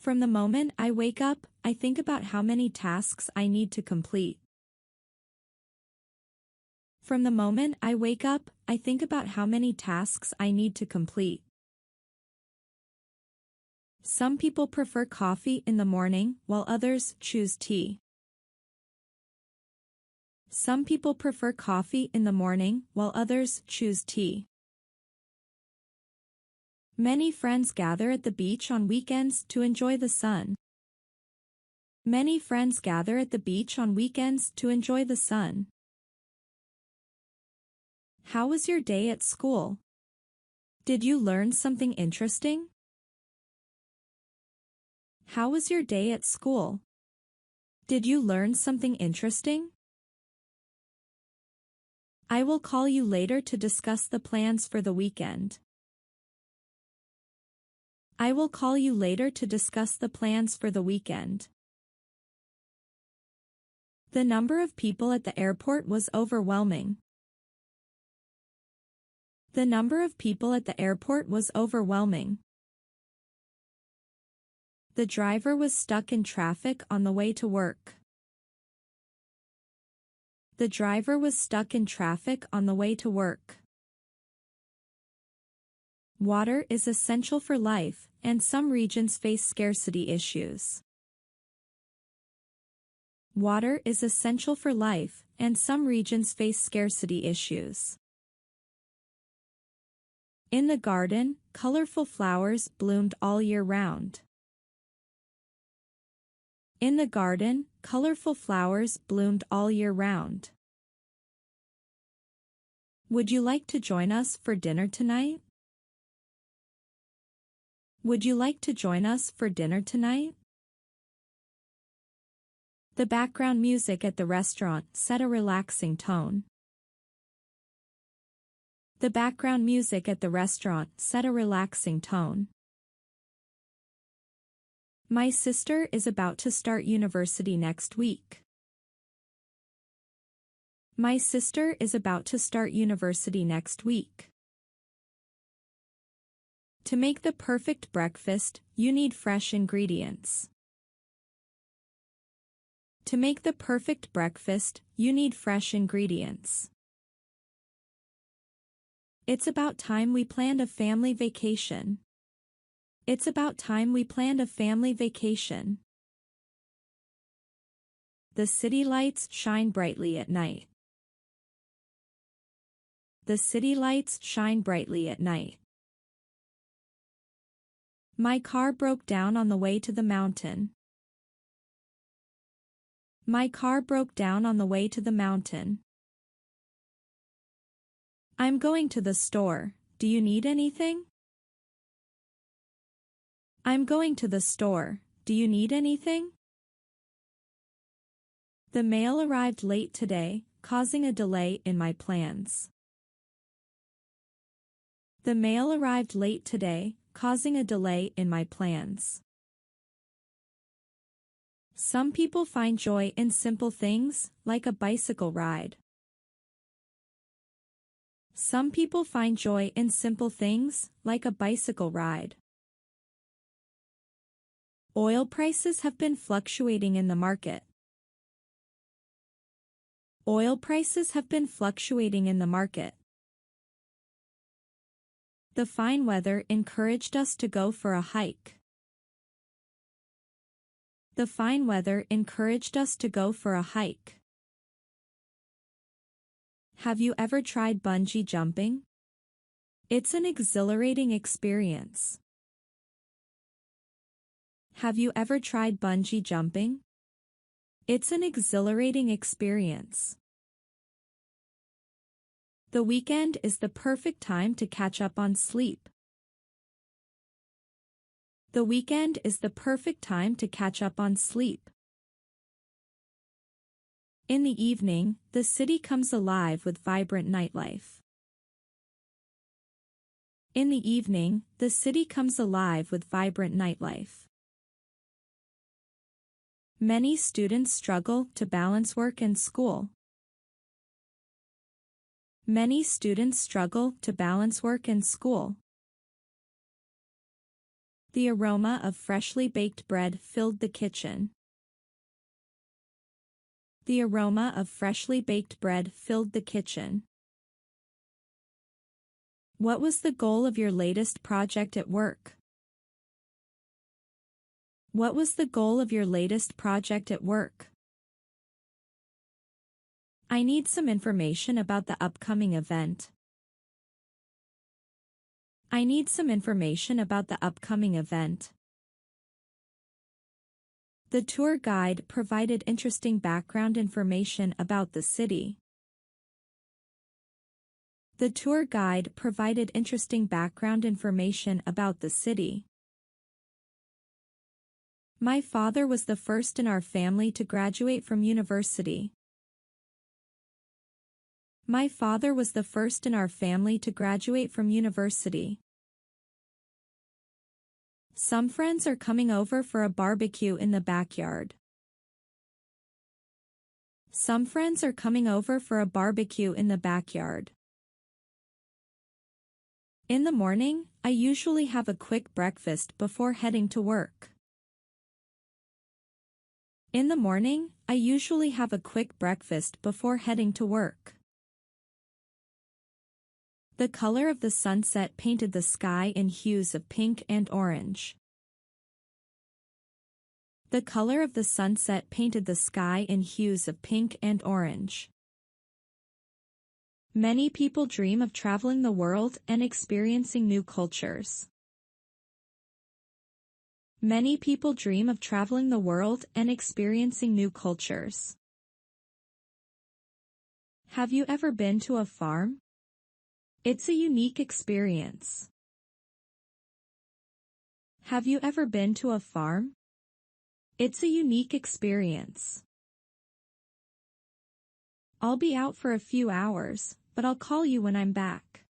From the moment I wake up, I think about how many tasks I need to complete. From the moment I wake up, I think about how many tasks I need to complete. Some people prefer coffee in the morning, while others choose tea. Some people prefer coffee in the morning, while others choose tea. Many friends gather at the beach on weekends to enjoy the sun. Many friends gather at the beach on weekends to enjoy the sun. How was your day at school? Did you learn something interesting? How was your day at school? Did you learn something interesting? I will call you later to discuss the plans for the weekend. I will call you later to discuss the plans for the weekend. The number of people at the airport was overwhelming. The number of people at the airport was overwhelming. The driver was stuck in traffic on the way to work. The driver was stuck in traffic on the way to work. Water is essential for life, and some regions face scarcity issues. Water is essential for life, and some regions face scarcity issues. In the garden, colorful flowers bloomed all year round. In the garden, colorful flowers bloomed all year round. Would you like to join us for dinner tonight? Would you like to join us for dinner tonight? The background music at the restaurant set a relaxing tone. The background music at the restaurant set a relaxing tone. My sister is about to start university next week. My sister is about to start university next week. To make the perfect breakfast, you need fresh ingredients. To make the perfect breakfast, you need fresh ingredients. It's about time we planned a family vacation. It's about time we planned a family vacation. The city lights shine brightly at night. The city lights shine brightly at night. My car broke down on the way to the mountain. My car broke down on the way to the mountain. I'm going to the store. Do you need anything? I'm going to the store. Do you need anything? The mail arrived late today, causing a delay in my plans. The mail arrived late today, causing a delay in my plans. Some people find joy in simple things, like a bicycle ride. Some people find joy in simple things, like a bicycle ride. Oil prices have been fluctuating in the market. Oil prices have been fluctuating in the market. The fine weather encouraged us to go for a hike. The fine weather encouraged us to go for a hike. Have you ever tried bungee jumping? It's an exhilarating experience. Have you ever tried bungee jumping? It's an exhilarating experience. The weekend is the perfect time to catch up on sleep. The weekend is the perfect time to catch up on sleep. In the evening, the city comes alive with vibrant nightlife. In the evening, the city comes alive with vibrant nightlife. Many students struggle to balance work and school. Many students struggle to balance work and school. The aroma of freshly baked bread filled the kitchen. The aroma of freshly baked bread filled the kitchen. What was the goal of your latest project at work? What was the goal of your latest project at work? I need some information about the upcoming event. I need some information about the upcoming event. The tour guide provided interesting background information about the city. The tour guide provided interesting background information about the city. My father was the first in our family to graduate from university. My father was the first in our family to graduate from university. Some friends are coming over for a barbecue in the backyard. Some friends are coming over for a barbecue in the backyard. In the morning, I usually have a quick breakfast before heading to work. In the morning, I usually have a quick breakfast before heading to work. The color of the sunset painted the sky in hues of pink and orange. The color of the sunset painted the sky in hues of pink and orange. Many people dream of traveling the world and experiencing new cultures. Many people dream of traveling the world and experiencing new cultures. Have you ever been to a farm? It's a unique experience. Have you ever been to a farm? It's a unique experience. I'll be out for a few hours, but I'll call you when I'm back.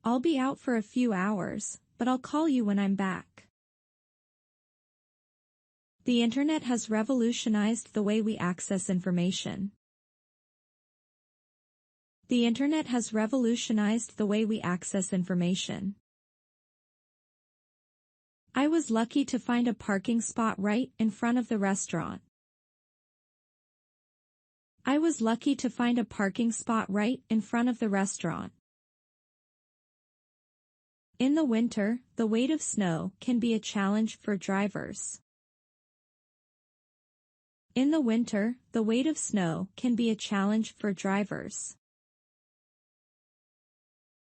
I'll be out for a few hours, but I'll call you when I'm back. The internet has revolutionized the way we access information. The internet has revolutionized the way we access information. I was lucky to find a parking spot right in front of the restaurant. I was lucky to find a parking spot right in front of the restaurant. In the winter, the weight of snow can be a challenge for drivers. In the winter, the weight of snow can be a challenge for drivers.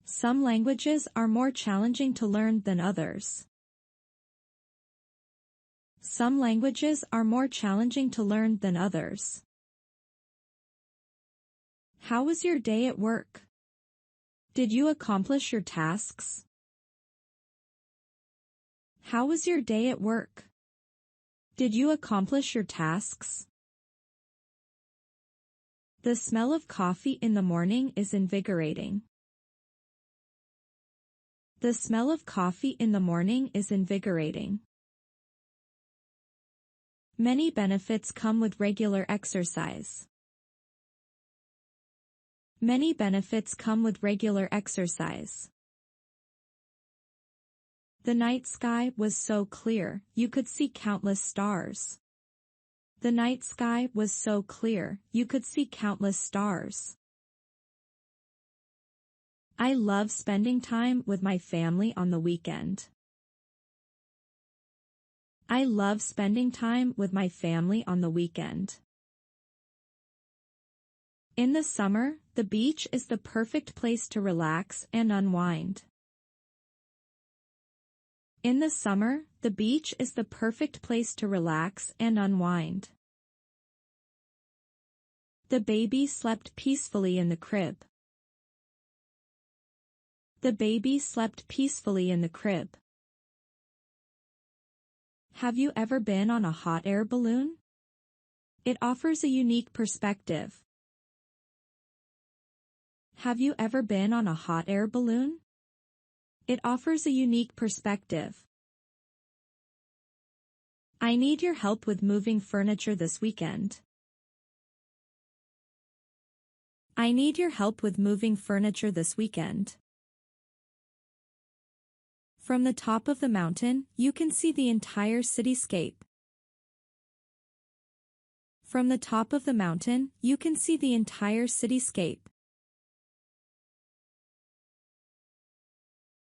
Some languages are more challenging to learn than others. Some languages are more challenging to learn than others. How was your day at work? Did you accomplish your tasks? How was your day at work? Did you accomplish your tasks? The smell of coffee in the morning is invigorating. The smell of coffee in the morning is invigorating. Many benefits come with regular exercise. Many benefits come with regular exercise. The night sky was so clear, you could see countless stars. The night sky was so clear, you could see countless stars. I love spending time with my family on the weekend. I love spending time with my family on the weekend. In the summer, the beach is the perfect place to relax and unwind. In the summer, the beach is the perfect place to relax and unwind. The baby slept peacefully in the crib. The baby slept peacefully in the crib. Have you ever been on a hot air balloon? It offers a unique perspective. Have you ever been on a hot air balloon? It offers a unique perspective. I need your help with moving furniture this weekend. I need your help with moving furniture this weekend. From the top of the mountain, you can see the entire cityscape. From the top of the mountain, you can see the entire cityscape.